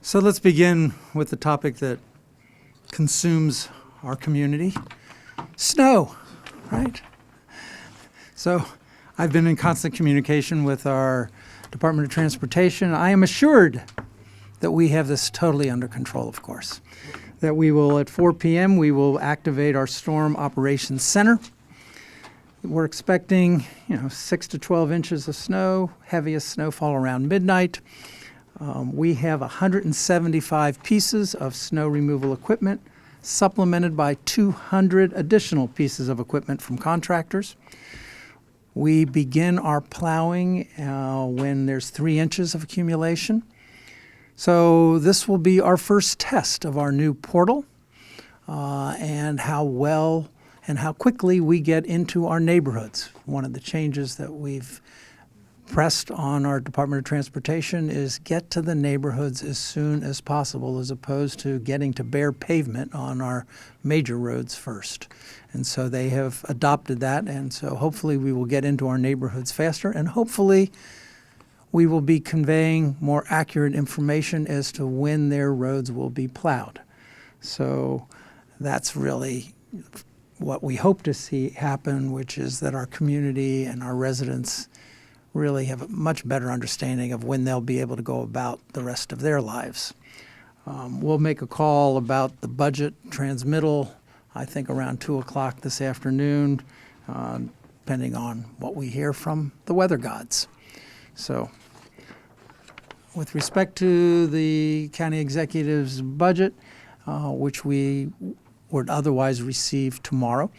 So let's begin with the topic that consumes our community, snow, right? So I've been in constant communication with our Department of Transportation. I am assured that we have this totally under control, of course. That we will, at 4 p.m., we will activate our Storm Operations Center. We're expecting, 6 to 12 inches of snow, heaviest snowfall around midnight. We have 175 pieces of snow removal equipment, supplemented by 200 additional pieces of equipment from contractors. We begin our plowing when there's 3 inches of accumulation. So this will be our first test of our new portal and how well and how quickly we get into our neighborhoods. One of the changes that we've pressed on our Department of Transportation is get to the neighborhoods as soon as possible, as opposed to getting to bare pavement on our major roads first. And so they have adopted that, and so hopefully we will get into our neighborhoods faster, and hopefully we will be conveying more accurate information as to when their roads will be plowed. So that's really what we hope to see happen, which is that our community and our residents really have a much better understanding of when they'll be able to go about the rest of their lives. We'll make a call about the budget transmittal, I think around 2 o'clock this afternoon, depending on what we hear from the weather gods. So with respect to the county executive's budget, which we would otherwise receive tomorrow,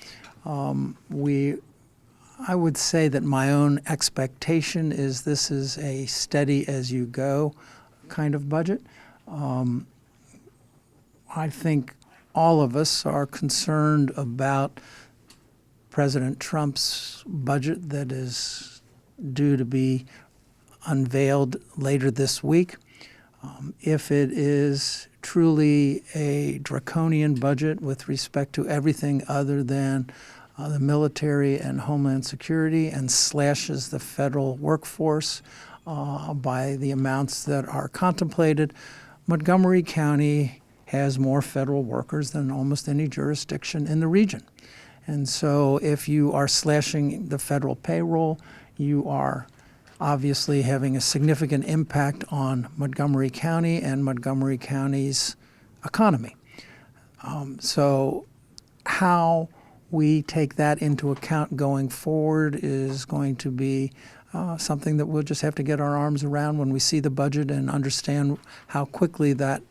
I would say that my own expectation is this is a steady as you go kind of budget. I think all of us are concerned about President Trump's budget that is due to be unveiled later this week. If it is truly a draconian budget with respect to everything other than the military and Homeland Security, and slashes the federal workforce by the amounts that are contemplated, Montgomery County has more federal workers than almost any jurisdiction in the region. And so if you are slashing the federal payroll, you are obviously having a significant impact on Montgomery County and Montgomery County's economy. So how we take that into account going forward is going to be something that we'll just have to get our arms around when we see the budget and understand how quickly that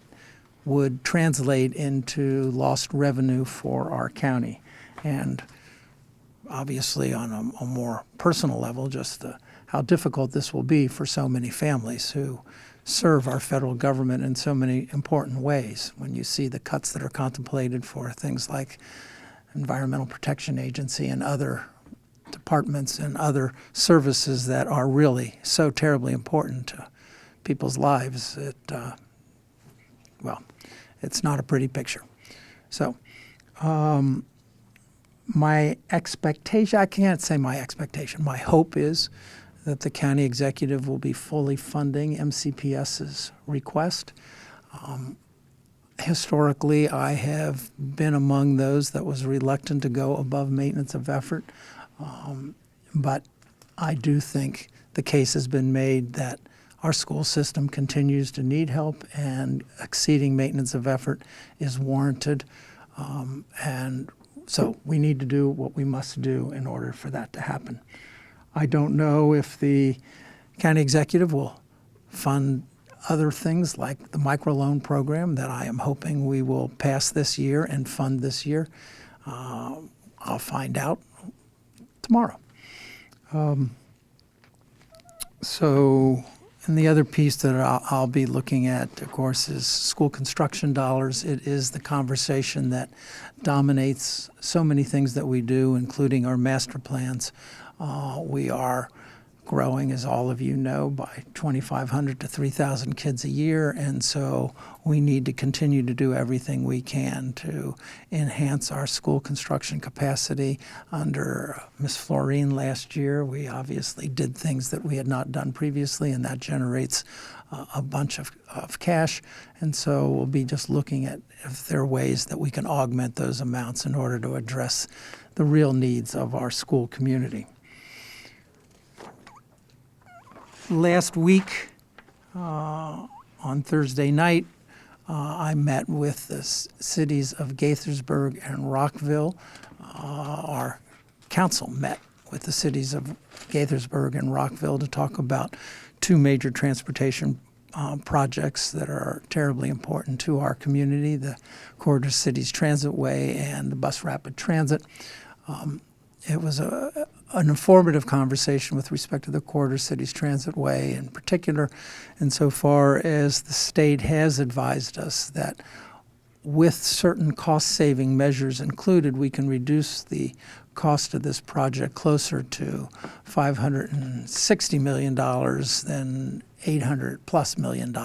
would translate into lost revenue for our county. And obviously on a more personal level, just how difficult this will be for so many families who serve our federal government in so many important ways. When you see the cuts that are contemplated for things like Environmental Protection Agency and other departments and other services that are really so terribly important to people's lives, it's not a pretty picture. So my expectation, I can't say my expectation, my hope is that the county executive will be fully funding MCPS's request. Historically, I have been among those that was reluctant to go above maintenance of effort, but I do think the case has been made that our school system continues to need help, and exceeding maintenance of effort is warranted, and so we need to do what we must do in order for that to happen. I don't know if the county executive will fund other things like the microloan program that I am hoping we will pass this year and fund this year. I'll find out tomorrow. And the other piece that I'll be looking at, of course, is school construction dollars. It is the conversation that dominates so many things that we do, including our master plans. We are growing, as all of you know, by 2,500 to 3,000 kids a year, and so we need to continue to do everything we can to enhance our school construction capacity. Under Ms. Florine last year, we obviously did things that we had not done previously, and that generates a bunch of cash, and so we'll be just looking at if there are ways that we can augment those amounts in order to address the real needs of our school community. Last week, on Thursday night, I met with the cities of Gaithersburg and Rockville. Our council met with the cities of Gaithersburg and Rockville to talk about two major transportation projects that are terribly important to our community, the Corridor Cities Transitway and the Bus Rapid Transit. It was an informative conversation with respect to the Corridor Cities Transitway in particular, insofar as the state has advised us that with certain cost-saving measures included, we can reduce the cost of this project closer to $560 million than $800+ million.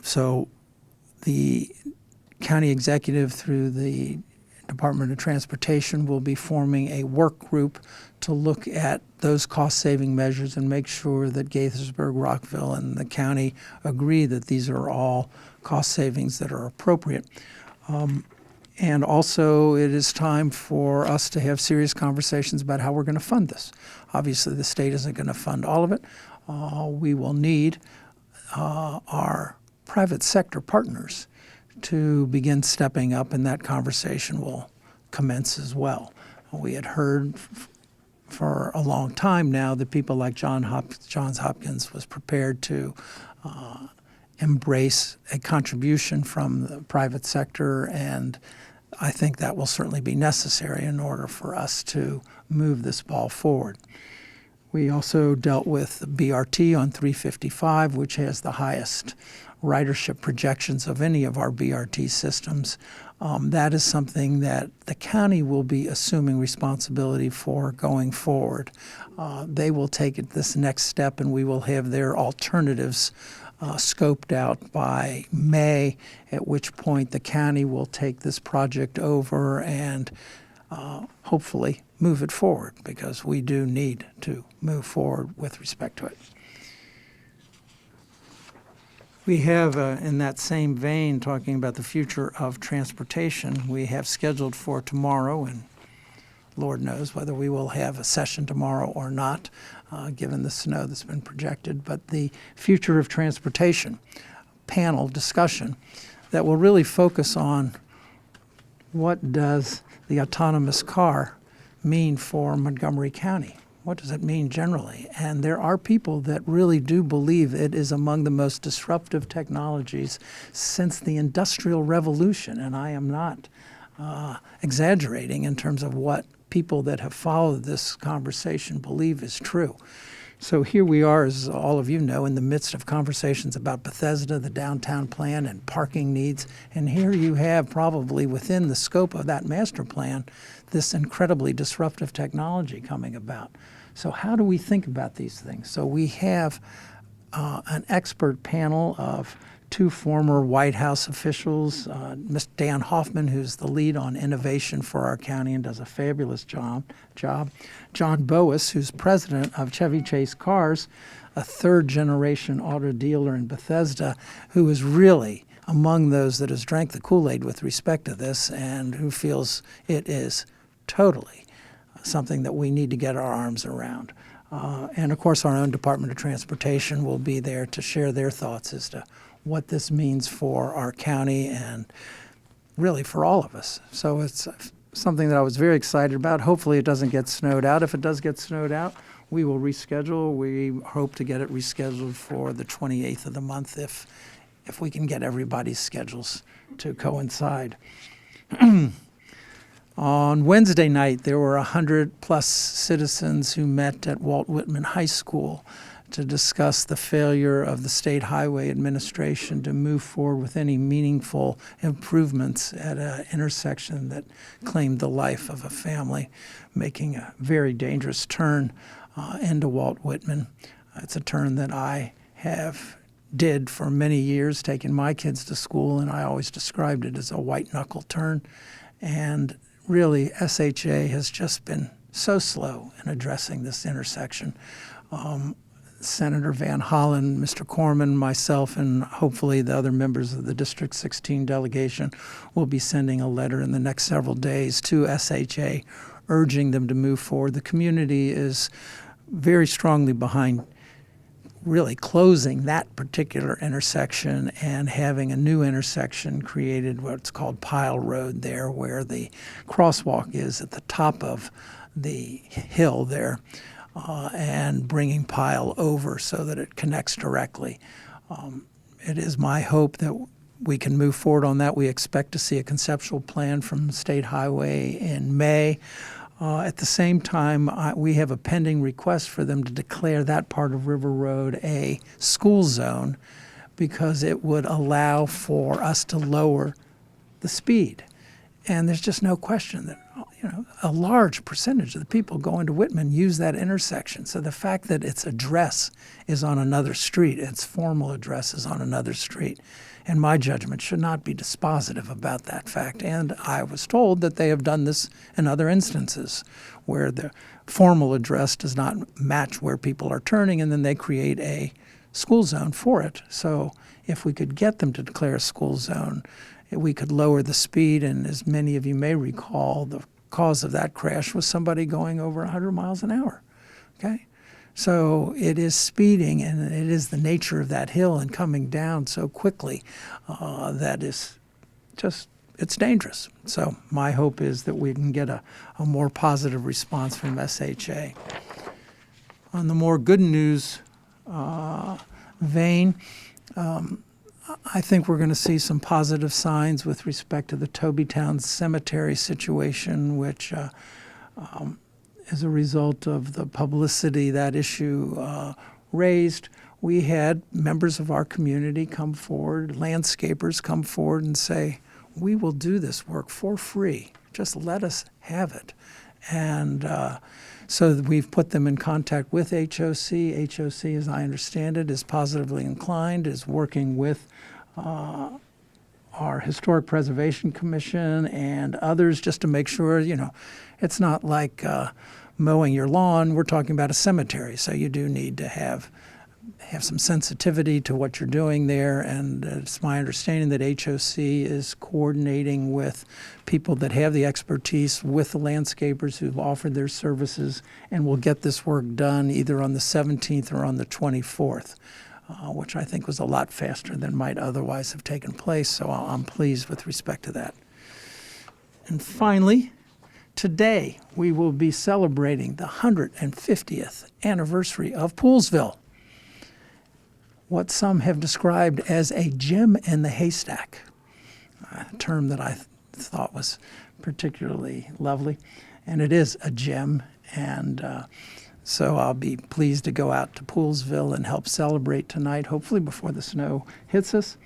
So the county executive, through the Department of Transportation, will be forming a work group to look at those cost-saving measures and make sure that Gaithersburg, Rockville, and the county agree that these are all cost savings that are appropriate. And also, it is time for us to have serious conversations about how we're going to fund this. Obviously, the state isn't going to fund all of it. We will need our private sector partners to begin stepping up, and that conversation will commence as well. We had heard for a long time now that people like Johns Hopkins was prepared to embrace a contribution from the private sector, and I think that will certainly be necessary in order for us to move this ball forward. We also dealt with the BRT on 355, which has the highest ridership projections of any of our BRT systems. That is something that the county will be assuming responsibility for going forward. They will take it this next step, and we will have their alternatives scoped out by May, at which point the county will take this project over and hopefully move it forward, because we do need to move forward with respect to it. We have, in that same vein, talking about the future of transportation, we have scheduled for tomorrow, and Lord knows whether we will have a session tomorrow or not, given the snow that's been projected, but the future of transportation panel discussion that will really focus on what does the autonomous car mean for Montgomery County. What does it mean generally? And there are people that really do believe it is among the most disruptive technologies since the Industrial Revolution, and I am not exaggerating in terms of what people that have followed this conversation believe is true. So here we are, as all of you know, in the midst of conversations about Bethesda, the downtown plan, and parking needs. And here you have, probably within the scope of that master plan, this incredibly disruptive technology coming about. So how do we think about these things? So we have an expert panel of two former White House officials, Mr. Dan Hoffman, who's the lead on innovation for our county and does a fabulous job. John Boas, who's president of Chevy Chase Cars, a third-generation auto dealer in Bethesda, who is really among those that has drank the Kool-Aid with respect to this and who feels it is totally something that we need to get our arms around. And, of course, our own Department of Transportation will be there to share their thoughts as to what this means for our county and really for all of us. So it's something that I was very excited about. Hopefully it doesn't get snowed out. If it does get snowed out, we will reschedule. We hope to get it rescheduled for the 28th of the month if we can get everybody's schedules to coincide. On Wednesday night, there were 100+ citizens who met at Walt Whitman High School to discuss the failure of the State Highway Administration to move forward with any meaningful improvements at an intersection that claimed the life of a family, making a very dangerous turn. into Walt Whitman. It's a turn that I did for many years, taking my kids to school, and I always described it as a white knuckle turn. And really, SHA has just been so slow in addressing this intersection. Senator Van Hollen, Mr. Corman, myself, and hopefully the other members of the District 16 delegation will be sending a letter in the next several days to SHA urging them to move forward. The community is very strongly behind really closing that particular intersection and having a new intersection created, what's called Pile Road there, where the crosswalk is at the top of the hill there, and bringing Pile over so that it connects directly. It is my hope that we can move forward on that. We expect to see a conceptual plan from State Highway in May. At the same time, we have a pending request for them to declare that part of River Road a school zone because it would allow for us to lower the speed. And there's just no question that a large percentage of the people going to Whitman use that intersection. So the fact that its address is on another street, its formal address is on another street, in my judgment, should not be dispositive about that fact. And I was told that they have done this in other instances where the formal address does not match where people are turning, and then they create a school zone for it. So if we could get them to declare a school zone, we could lower the speed. And as many of you may recall, the cause of that crash was somebody going over 100 miles an hour. Okay? So it is speeding, and it is the nature of that hill and coming down so quickly that is just, it's dangerous. So my hope is that we can get a more positive response from SHA. On the more good news vein, I think we're going to see some positive signs with respect to the Tobytown cemetery situation, which as a result of the publicity that issue raised. We had members of our community come forward, landscapers come forward and say, we will do this work for free. Just let us have it. And so we've put them in contact with HOC. HOC, as I understand it, is positively inclined, is working with our Historic Preservation Commission and others just to make sure, it's not like mowing your lawn. We're talking about a cemetery, so you do need to have some sensitivity to what you're doing there. And it's my understanding that HOC is coordinating with people that have the expertise with the landscapers who've offered their services, and will get this work done either on the 17th or on the 24th. Which I think was a lot faster than might otherwise have taken place, so I'm pleased with respect to that. And finally, today we will be celebrating the 150th anniversary of Poolsville, what some have described as a gem in the haystack, a term that I thought was particularly lovely, and it is a gem, and so I'll be pleased to go out to Poolsville and help celebrate tonight, hopefully before the snow hits us.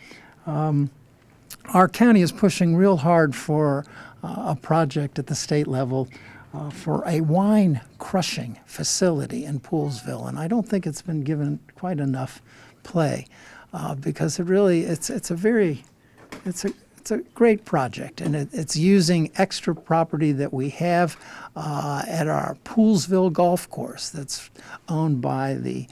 Our county is pushing real hard for a project at the state level for a wine crushing facility in Poolsville, and I don't think it's been given quite enough play because it's a great project, and it's using extra property that we have at our Poolsville Golf Course that's owned by the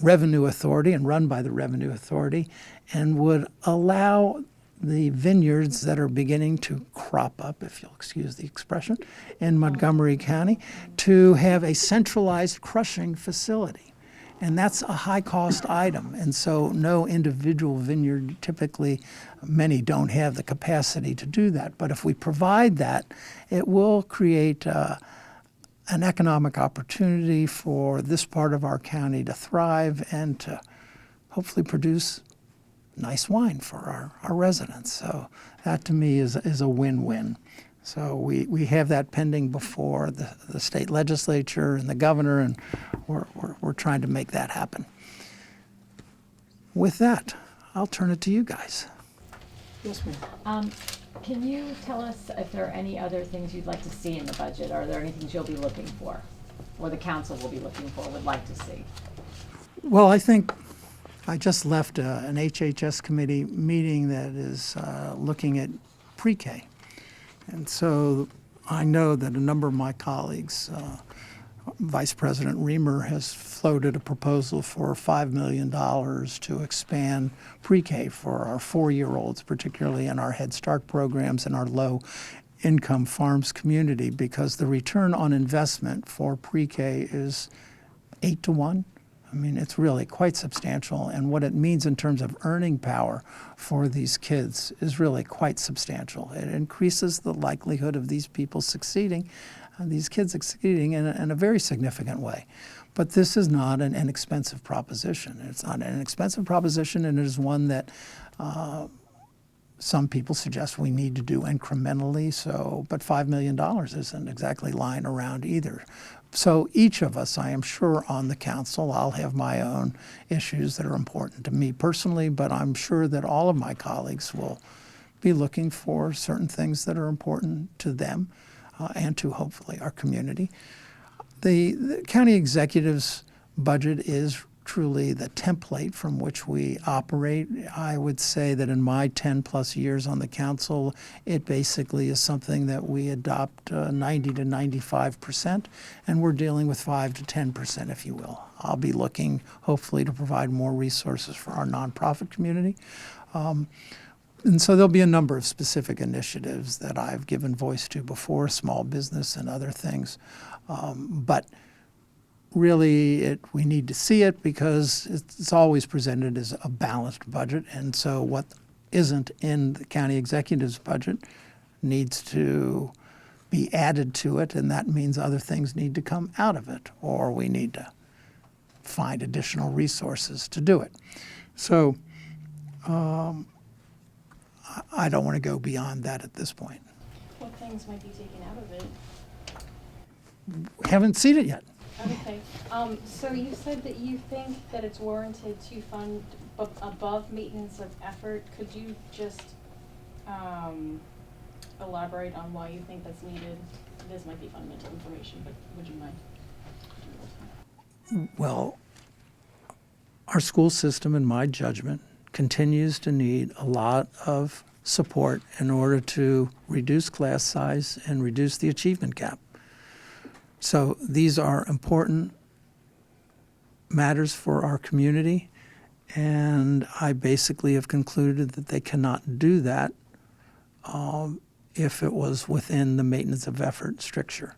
Revenue Authority and run by the Revenue Authority, and would allow the vineyards that are beginning to crop up, if you'll excuse the expression, in Montgomery County to have a centralized crushing facility. And that's a high-cost item, and so no individual vineyard, typically many don't have the capacity to do that. But if we provide that, it will create an economic opportunity for this part of our county to thrive and to hopefully produce nice wine for our residents. So that to me is a win-win. So we have that pending before the state legislature and the governor, and we're trying to make that happen. With that, I'll turn it to you guys. Yes, ma'am. Can you tell us if there are any other things you'd like to see in the budget? Are there any things you'll be looking for? or the council will be looking for, would like to see? Well, I think I just left an HHS committee meeting that is looking at pre-K. And so I know that a number of my colleagues, Vice President Reamer has floated a proposal for $5 million to expand pre-K for our 4-year-olds, particularly in our Head Start programs and our low-income farms community, because the return on investment for pre-K is 8 to 1. I mean, it's really quite substantial, and what it means in terms of earning power for these kids is really quite substantial. It increases the likelihood of these people succeeding, these kids succeeding in a very significant way. But this is not an inexpensive proposition. It's not an inexpensive proposition, and it is one that some people suggest we need to do incrementally. But $5 million isn't exactly lying around either. So each of us, I am sure, on the council, I'll have my own issues that are important to me personally, but I'm sure that all of my colleagues will be looking for certain things that are important to them and to, hopefully, our community. The county executive's budget is truly the template from which we operate. I would say that in my 10-plus years on the council, it basically is something that we adopt 90 to 95%, and we're dealing with 5 to 10%, if you will. I'll be looking, hopefully, to provide more resources for our nonprofit community. And so there'll be a number of specific initiatives that I've given voice to before, small business and other things. But really, we need to see it because it's always presented as a balanced budget. And so what isn't in the county executive's budget needs to be added to it, and that means other things need to come out of it, or we need to find additional resources to do it. So I don't want to go beyond that at this point. What things might be taken out of it? Haven't seen it yet. Okay, so you said that you think that it's warranted to fund above maintenance of effort. Could you just elaborate on why you think that's needed? This might be fundamental information, but would you mind? Well, our school system, in my judgment, continues to need a lot of support in order to reduce class size and reduce the achievement gap. So these are important matters for our community, and I basically have concluded that they cannot do that if it was within the maintenance of effort stricture.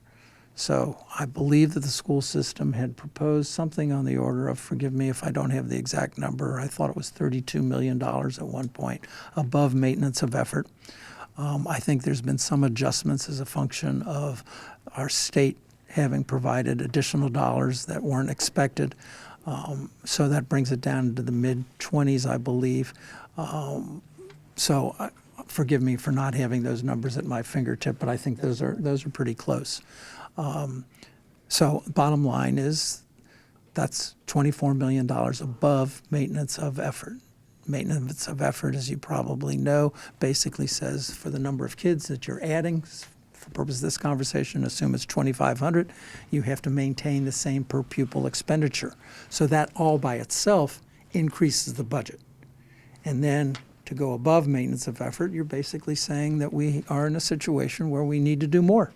So I believe that the school system had proposed something on the order of, forgive me if I don't have the exact number, I thought it was $32 million at one point above maintenance of effort. I think there's been some adjustments as a function of our state having provided additional dollars that weren't expected. So that brings it down to the mid-20s, I believe. Forgive me for not having those numbers at my fingertip, but I think those are pretty close. So bottom line is that's $24 million above maintenance of effort. Maintenance of effort, as you probably know, basically says for the number of kids that you're adding, for the purpose of this conversation, assume it's 2,500, you have to maintain the same per pupil expenditure. So that all by itself increases the budget. And then to go above maintenance of effort, you're basically saying that we are in a situation where we need to do more.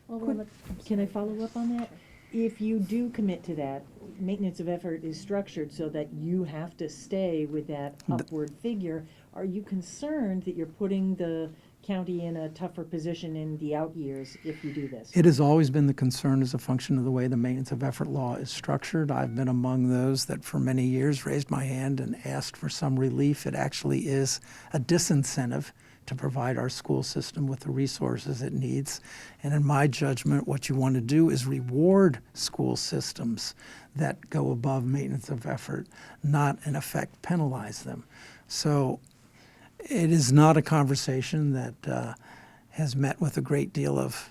Well, can I follow up on that? If you do commit to that, maintenance of effort is structured so that you have to stay with that upward figure. Are you concerned that you're putting the county in a tougher position in the out years if you do this? It has always been the concern as a function of the way the maintenance of effort law is structured. I've been among those that for many years raised my hand and asked for some relief. It actually is a disincentive to provide our school system with the resources it needs. And in my judgment, what you want to do is reward school systems that go above maintenance of effort, not in effect penalize them. So it is not a conversation that has met with a great deal of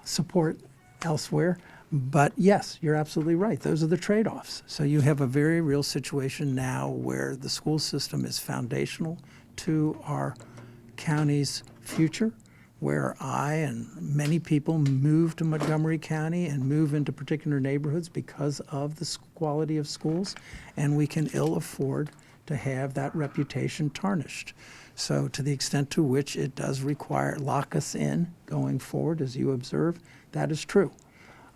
support elsewhere. But yes, you're absolutely right. Those are the trade-offs. So you have a very real situation now where the school system is foundational to our county's future. where I and many people move to Montgomery County and move into particular neighborhoods because of the quality of schools, and we can ill afford to have that reputation tarnished. So to the extent to which it does lock us in going forward, as you observe, that is true.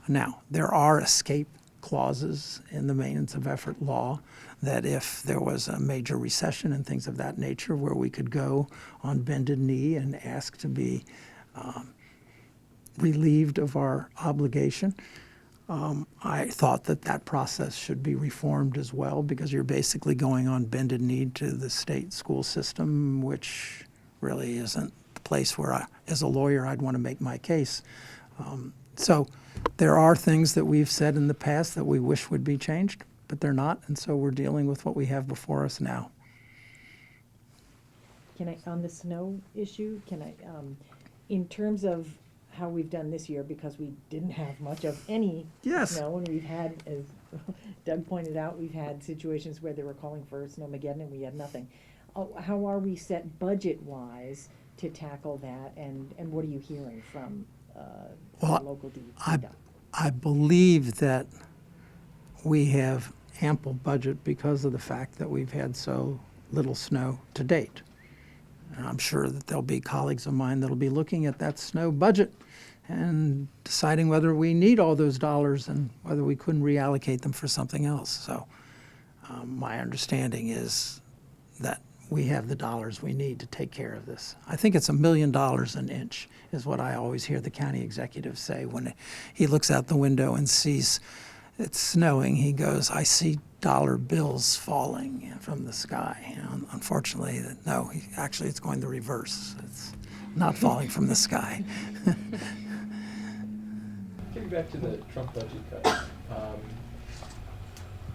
Now, there are escape clauses in the maintenance of effort law that if there was a major recession and things of that nature where we could go on bended knee and ask to be relieved of our obligation. I thought that process should be reformed as well, because you're basically going on bended knee to the state school system, which really isn't the place where as a lawyer, I'd want to make my case. So there are things that we've said in the past that we wish would be changed, but they're not, and so we're dealing with what we have before us now. Can I, on the snow issue, in terms of how we've done this year, because we didn't have much of any Yes. snow, and we've had, as Doug pointed out, we've had situations where they were calling for snowmageddon and we had nothing. How are we set budget-wise to tackle that, and what are you hearing from Well, local DOT? I believe that we have ample budget because of the fact that we've had so little snow to date. And I'm sure that there'll be colleagues of mine that'll be looking at that snow budget and deciding whether we need all those dollars and whether we couldn't reallocate them for something else. So my understanding is that we have the dollars we need to take care of this. I think it's $1 million an inch is what I always hear the county executive say when he looks out the window and sees it's snowing. He goes, I see dollar bills falling from the sky. Unfortunately, no, actually it's going the reverse. It's not falling from the sky. Getting back to the Trump budget cuts,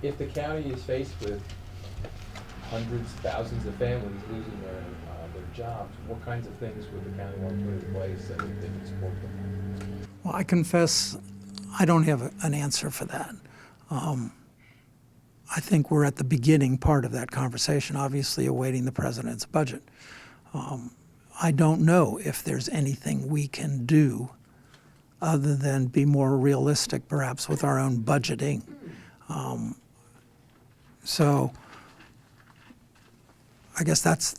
if the county is faced with hundreds, thousands of families losing their jobs, what kinds of things would the county want to put in place that would support them? Well, I confess I don't have an answer for that. I think we're at the beginning part of that conversation, obviously awaiting the president's budget. I don't know if there's anything we can do other than be more realistic, perhaps, with our own budgeting. So I guess that's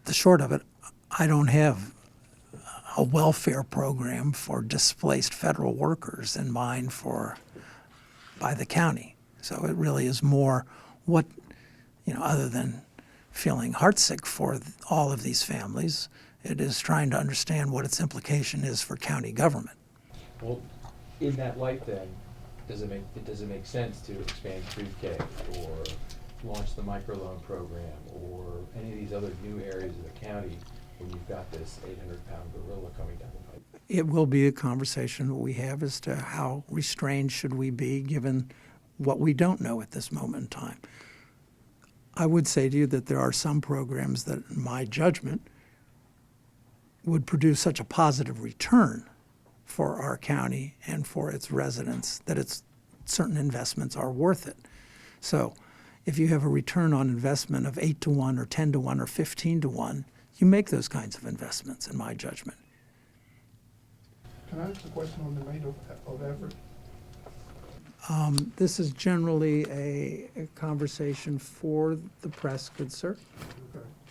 the short of it. I don't have a welfare program for displaced federal workers in mind by the county. So it really is more what, other than feeling heartsick for all of these families, it is trying to understand what its implication is for county government. Well, in that light then, does it make sense to expand pre-K or launch the microloan program or any of these other new areas of the county when you've got this 800-pound gorilla coming down the pipe? It will be a conversation that we have as to how restrained should we be given what we don't know at this moment in time. I would say to you that there are some programs that, in my judgment, would produce such a positive return for our county and for its residents that certain investments are worth it. So if you have a return on investment of 8-to-1 or 10-to-1 or 15-to-1, you make those kinds of investments, in my judgment. Can I ask a question on the rate of effort? This is generally a conversation for the press, good sir.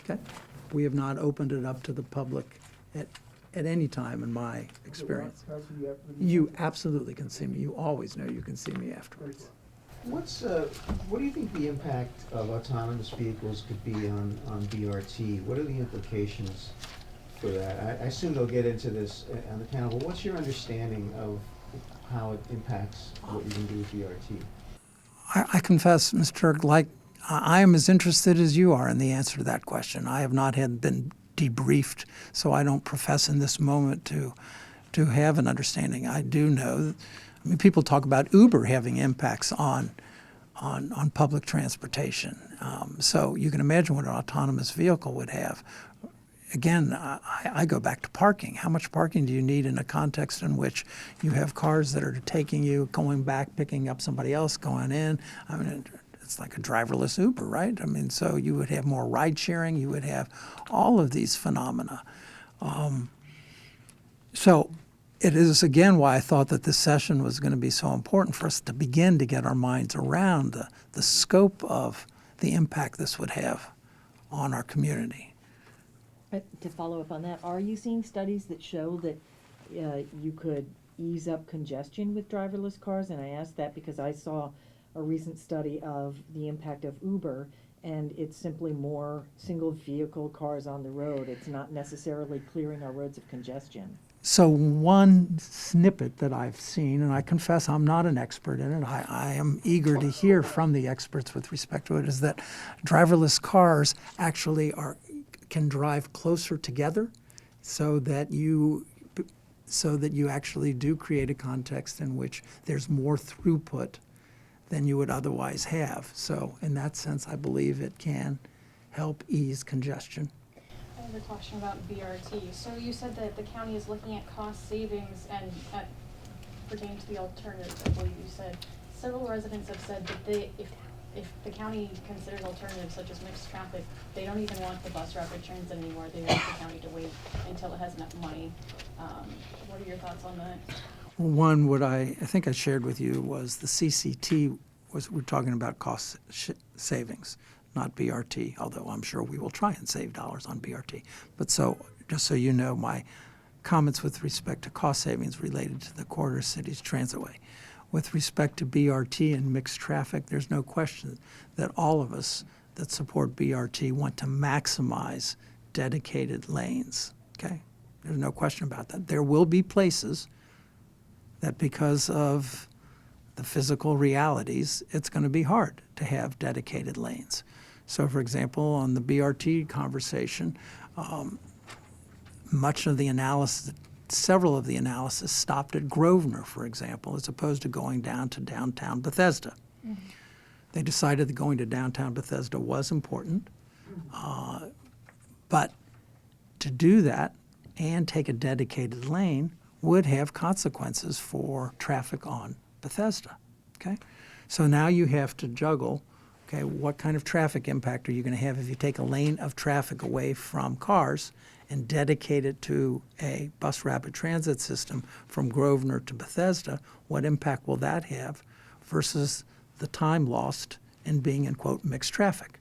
Okay. We have not opened it up to the public at any time in my experience. You absolutely can see me. You always know you can see me afterwards. What do you think the impact of autonomous vehicles could be on BRT? What are the implications for that? I assume they'll get into this on the panel, but what's your understanding of how it impacts what you can do with BRT? I confess, Mr. Ike, I am as interested as you are in the answer to that question. I have not been debriefed, so I don't profess in this moment to have an understanding. I do know, people talk about Uber having impacts on public transportation. So you can imagine what an autonomous vehicle would have. Again, I go back to parking. How much parking do you need in a context in which you have cars that are taking you, going back, picking up somebody else, going in? I mean, it's like a driverless Uber, right? I mean, so you would have more ride sharing. You would have all of these phenomena. So it is, again, why I thought that this session was going to be so important for us to begin to get our minds around the scope of the impact this would have on our community. To follow up on that, are you seeing studies that show that you could ease up congestion with driverless cars? And I ask that because I saw a recent study of the impact of Uber, and it's simply more single vehicle cars on the road. It's not necessarily clearing our roads of congestion. So one snippet that I've seen, and I confess I'm not an expert in it, I am eager to hear from the experts with respect to it, is that driverless cars actually can drive closer together so that you actually do create a context in which there's more throughput than you would otherwise have. So in that sense, I believe it can help ease congestion. I have a question about BRT. So you said that the county is looking at cost savings and pertaining to the alternatives, I believe you said. Several residents have said that if the county considers alternatives such as mixed traffic, they don't even want the bus rapid transit anymore. They want the county to wait until it has enough money. What are your thoughts on that? One, what I think I shared with you was the CCT we're talking about cost savings, not BRT, although I'm sure we will try and save dollars on BRT. But so, just so you know, my comments with respect to cost savings related to the Corridor Cities Transitway. With respect to BRT and mixed traffic, there's no question that all of us that support BRT want to maximize dedicated lanes, okay? There's no question about that. There will be places that because of the physical realities, it's going to be hard to have dedicated lanes. So, for example, on the BRT conversation, much of the analysis, several of the analysis stopped at Grosvenor, for example, as opposed to going down to downtown Bethesda. Mm-hmm. They decided that going to downtown Bethesda was important, but to do that and take a dedicated lane would have consequences for traffic on Bethesda, okay? So now you have to juggle, okay, what kind of traffic impact are you going to have if you take a lane of traffic away from cars and dedicate it to a bus rapid transit system from Grosvenor to Bethesda? What impact will that have versus the time lost in being in, quote, mixed traffic?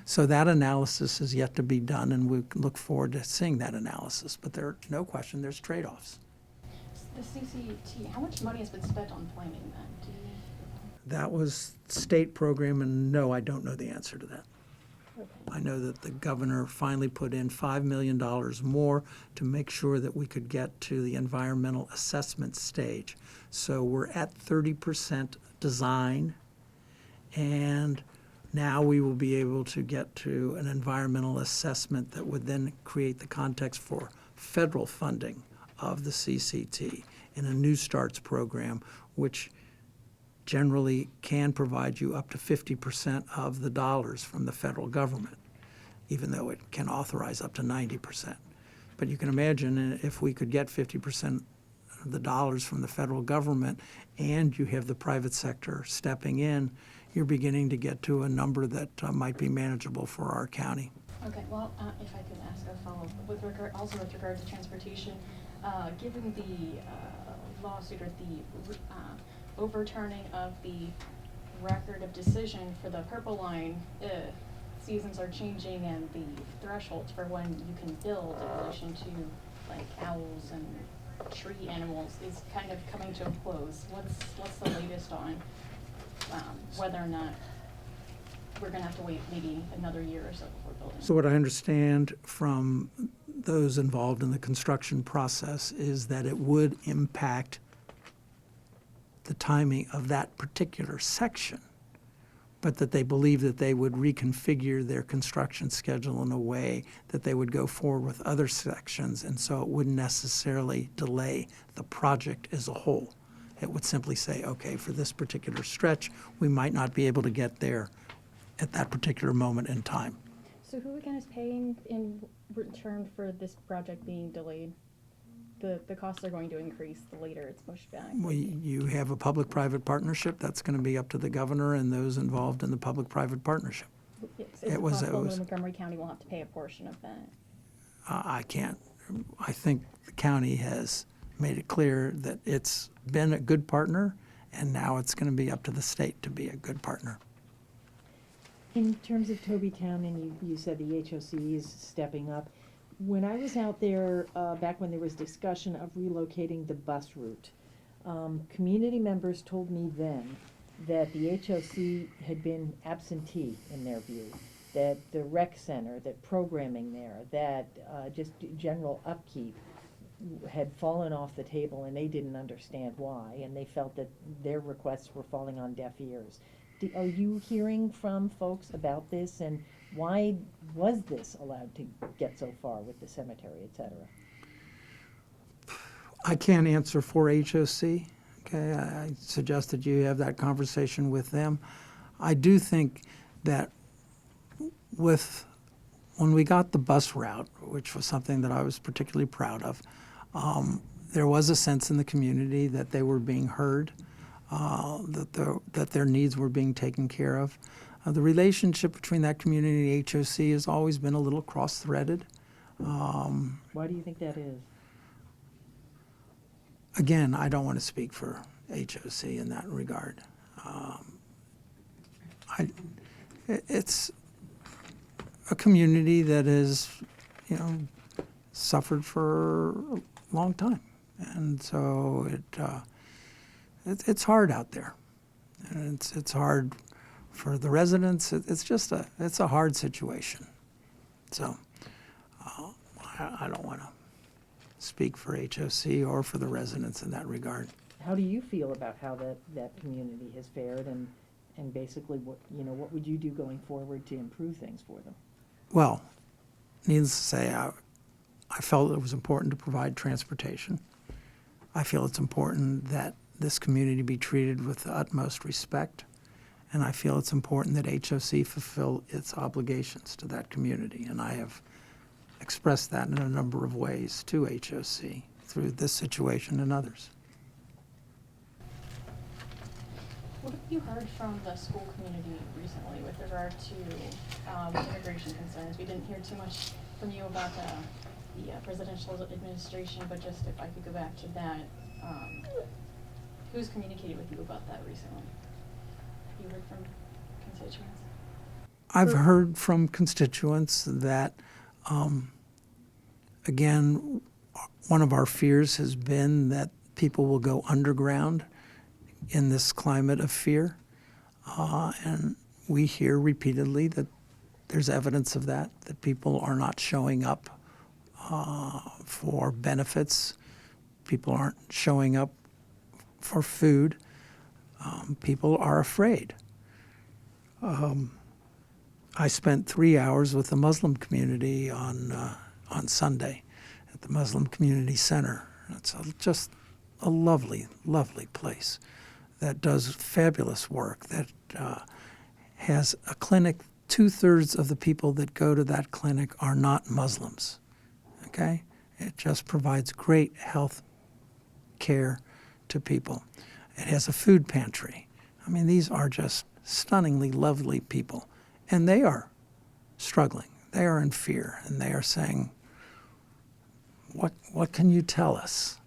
So that analysis is yet to be done, and we look forward to seeing that analysis. But there's no question there's trade-offs. The CCT, how much money has been spent on planning that? Do you... That was state program, and no, I don't know the answer to that. Okay. I know that the governor finally put in $5 million more to make sure that we could get to the environmental assessment stage. So we're at 30% design, and now we will be able to get to an environmental assessment that would then create the context for federal funding of the CCT in a New Starts program, which generally can provide you up to 50% of the dollars from the federal government, even though it can authorize up to 90%. But you can imagine if we could get 50% of the dollars from the federal government and you have the private sector stepping in, you're beginning to get to a number that might be manageable for our county. Okay, well, if I could ask a follow-up, with regard to transportation, given the lawsuit or the overturning of the record of decision for the Purple Line, seasons are changing and the thresholds for when you can build in relation to like owls and tree animals is kind of coming to a close. What's the latest on whether or not we're going to have to wait maybe another year or so before building? So what I understand from those involved in the construction process is that it would impact the timing of that particular section, but that they believe that they would reconfigure their construction schedule in a way that they would go forward with other sections, and so it wouldn't necessarily delay the project as a whole. It would simply say, okay, for this particular stretch, we might not be able to get there at that particular moment in time. So who again is paying in return for this project being delayed? The costs are going to increase the later it's pushed back. Well, you have a public-private partnership. That's going to be up to the governor and those involved in the public-private partnership. Yes. Is it possible that Montgomery County will have to pay a portion of that? I can't. I think the county has made it clear that it's been a good partner, and now it's going to be up to the state to be a good partner. In terms of Tobytown, and you said the HOC is stepping up. When I was out there, back when there was discussion of relocating the bus route, community members told me then that the HOC had been absentee in their view, that the rec center, that programming there, that just general upkeep had fallen off the table, and they didn't understand why, and they felt that their requests were falling on deaf ears. Are you hearing from folks about this, and why was this allowed to get so far with the cemetery, et cetera? I can't answer for HOC. Okay, I suggested you have that conversation with them. I do think that when we got the bus route, which was something that I was particularly proud of, there was a sense in the community that they were being heard, that their needs were being taken care of. The relationship between that community and HOC has always been a little cross-threaded. Why do you think that is? Again, I don't want to speak for HOC in that regard. It's a community that has, suffered for a long time, and so it's hard out there, and it's hard for the residents. It's a hard situation. So I don't want to speak for HOC or for the residents in that regard. How do you feel about how that community has fared, and basically what would you do going forward to improve things for them? Well, needless to say, I felt it was important to provide transportation. I feel it's important that this community be treated with the utmost respect, and I feel it's important that HOC fulfill its obligations to that community, and I have expressed that in a number of ways to HOC through this situation and others. What have you heard from the school community recently with regard to immigration concerns? We didn't hear too much from you about the presidential administration, but just if I could go back to that, who's communicated with you about that recently? Have you heard from constituents? I've heard from constituents that, again, one of our fears has been that people will go underground in this climate of fear. And we hear repeatedly that there's evidence of that people are not showing up for benefits. People aren't showing up for food. People are afraid. I spent 3 hours with the Muslim community on Sunday at the Muslim Community Center. It's just a lovely, lovely place that does fabulous work, that has a clinic. 2/3 of the people that go to that clinic are not Muslims, okay? It just provides great health care to people. It has a food pantry. I mean, these are just stunningly lovely people, and they are struggling. They are in fear, and they are saying, what can you tell us?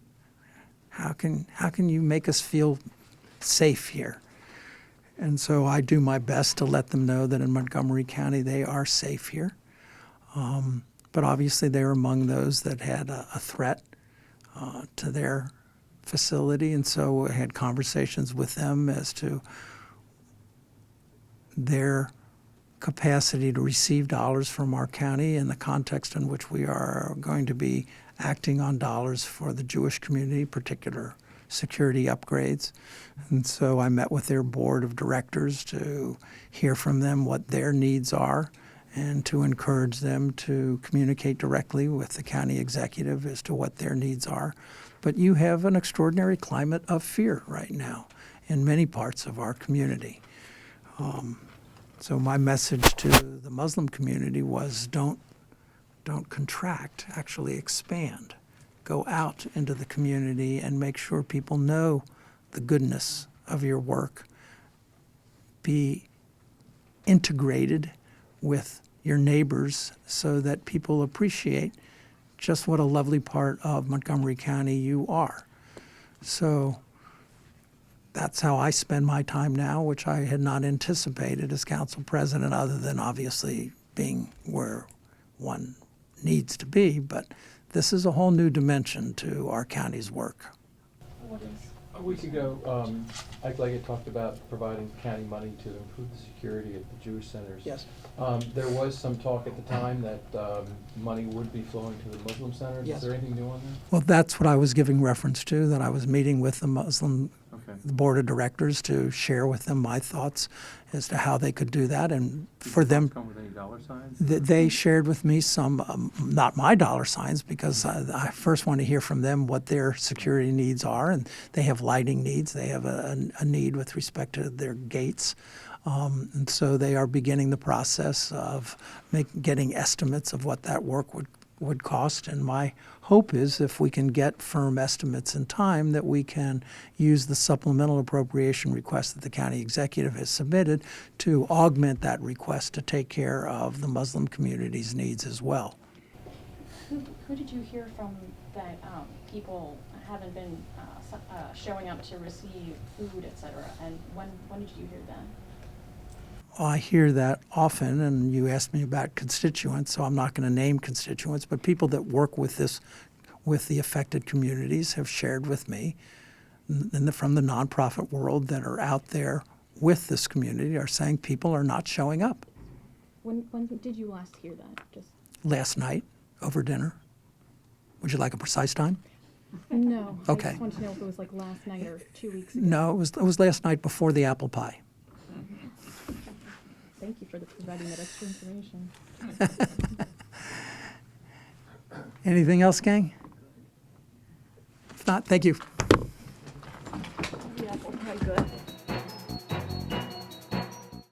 How can you make us feel safe here? And so I do my best to let them know that in Montgomery County they are safe here. But obviously they're among those that had a threat to their facility, and so I had conversations with them as to their capacity to receive dollars from our county in the context in which we are going to be acting on dollars for the Jewish community, particular security upgrades. And so I met with their board of directors to hear from them what their needs are and to encourage them to communicate directly with the county executive as to what their needs are. But you have an extraordinary climate of fear right now in many parts of our community. So my message to the Muslim community was don't contract, actually expand. Go out into the community and make sure people know the goodness of your work. Be integrated with your neighbors so that people appreciate just what a lovely part of Montgomery County you are. So that's how I spend my time now, which I had not anticipated as council president, other than obviously being where one needs to be. But this is a whole new dimension to our county's work. What is? A week ago, Ike Leggett talked about providing county money to improve the security at the Jewish centers. Yes. There was some talk at the time that money would be flowing to the Muslim centers. Yes. Is there anything new on that? Well, that's what I was giving reference to, that I was meeting with the Muslim Okay. the board of directors to share with them my thoughts as to how they could do that, and for them. Come with any dollar signs? They shared with me some, not my dollar signs, because I first want to hear from them what their security needs are, and they have lighting needs. They have a need with respect to their gates. And so they are beginning the process of getting estimates of what that work would cost. And my hope is if we can get firm estimates in time, that we can use the supplemental appropriation request that the county executive has submitted to augment that request to take care of the Muslim community's needs as well. Who did you hear from that people haven't been showing up to receive food, et cetera? And when did you hear that? I hear that often, and you asked me about constituents, so I'm not going to name constituents, but people that work with the affected communities have shared with me, from the nonprofit world that are out there with this community, are saying people are not showing up. When did you last hear that? Just Last night, over dinner. Would you like a precise time? no. Okay. I just wanted to know if it was like last night or 2 weeks ago. No, it was last night before the apple pie. Thank you for providing that extra information. Anything else, gang? If not, thank you.